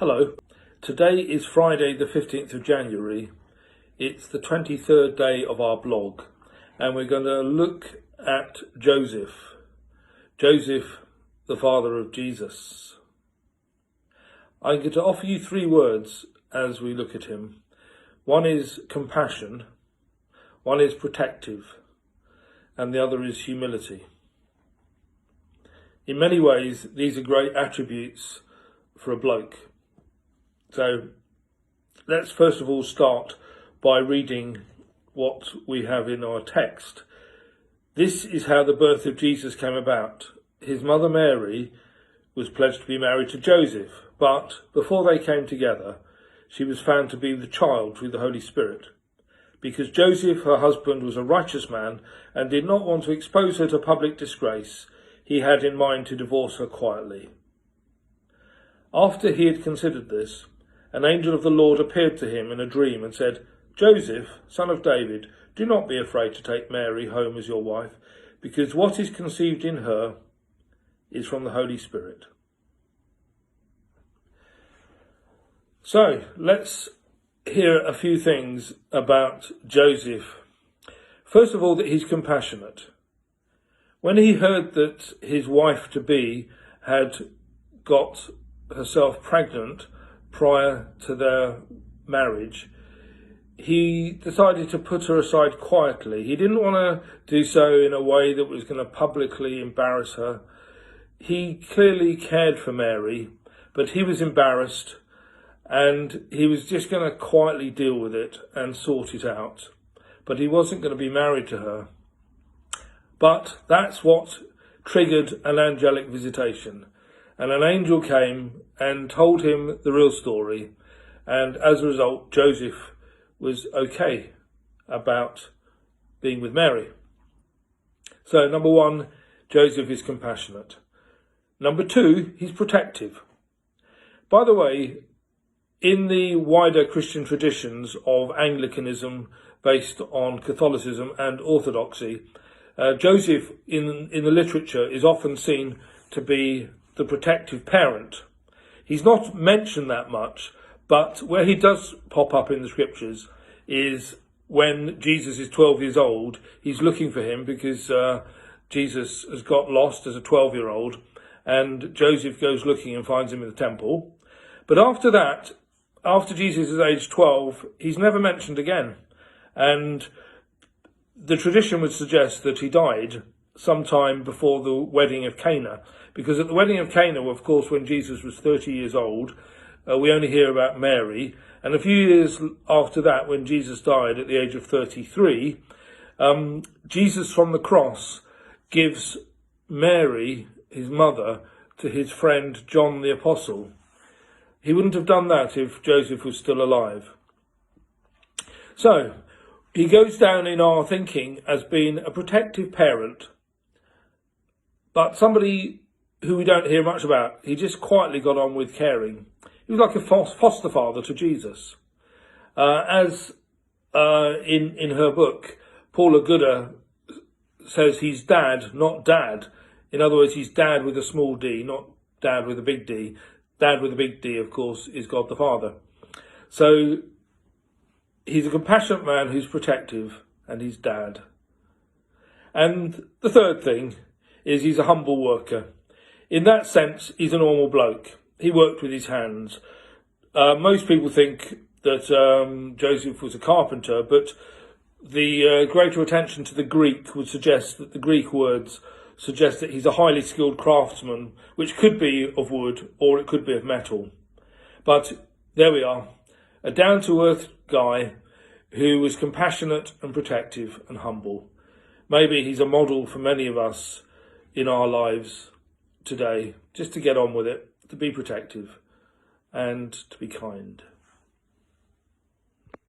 Hello, today is Friday the 15th of January. It's the 23rd day of our blog and we're going to look at Joseph, the father of Jesus. I'm going to offer you three words as we look at him. One is compassion, one is protective, and the other is humility. In many ways, these are great attributes for a bloke. So let's first of all start by reading what we have in our text. This is how the birth of Jesus came about. His mother Mary was pledged to be married to Joseph, but before they came together, she was found to be with child through the Holy Spirit. Because Joseph, her husband, was a righteous man and did not want to expose her to public disgrace, he had in mind to divorce her quietly. After he had considered this, an angel of the Lord appeared to him in a dream and said, "Joseph, son of David, do not be afraid to take Mary home as your wife, because what is conceived in her is from the Holy Spirit." So let's hear a few things about Joseph. First of all, that he's compassionate. When he heard that his wife-to-be had got herself pregnant prior to their marriage, he decided to put her aside quietly. He didn't want to do so in a way that was going to publicly embarrass her. He clearly cared for Mary, but he was embarrassed and he was just going to quietly deal with it and sort it out. But he wasn't going to be married to her. But that's what triggered an angelic visitation. And an angel came and told him the real story. And as a result, Joseph was okay about being with Mary. So number one, Joseph is compassionate. Number two, he's protective. By the way, in the wider Christian traditions of Anglicanism based on Catholicism and Orthodoxy, Joseph in the literature is often seen to be the protective parent. He's not mentioned that much, but where he does pop up in the scriptures is when Jesus is 12 years old. He's looking for him because Jesus has got lost as a 12-year-old, and Joseph goes looking and finds him in the temple. But after that, after Jesus is age 12, he's never mentioned again. And the tradition would suggest that he died sometime before the wedding of Cana, because at the wedding of Cana, of course, when Jesus was 30 years old, we only hear about Mary, and a few years after that, when Jesus died at the age of 33, Jesus from the cross gives Mary, his mother, to his friend John the Apostle. He wouldn't have done that if Joseph was still alive. So he goes down in our thinking as being a protective parent, but somebody who we don't hear much about. He just quietly got on with caring. He was like a foster father to Jesus. As in her book, Paula Gooder says he's dad, not dad. In other words, he's dad with a small d, not dad with a big D. Dad with a big D, of course, is God the Father. So he's a compassionate man who's protective, and he's dad. And the third thing is he's a humble worker. In that sense, he's a normal bloke. He worked with his hands. Most people think that Joseph was a carpenter, but the greater attention to the Greek would suggest that the Greek words suggest that he's a highly skilled craftsman, which could be of wood or it could be of metal. But there we are, a down-to-earth guy who was compassionate and protective and humble. Maybe he's a model for many of us in our lives today, just to get on with it, to be protective and to be kind.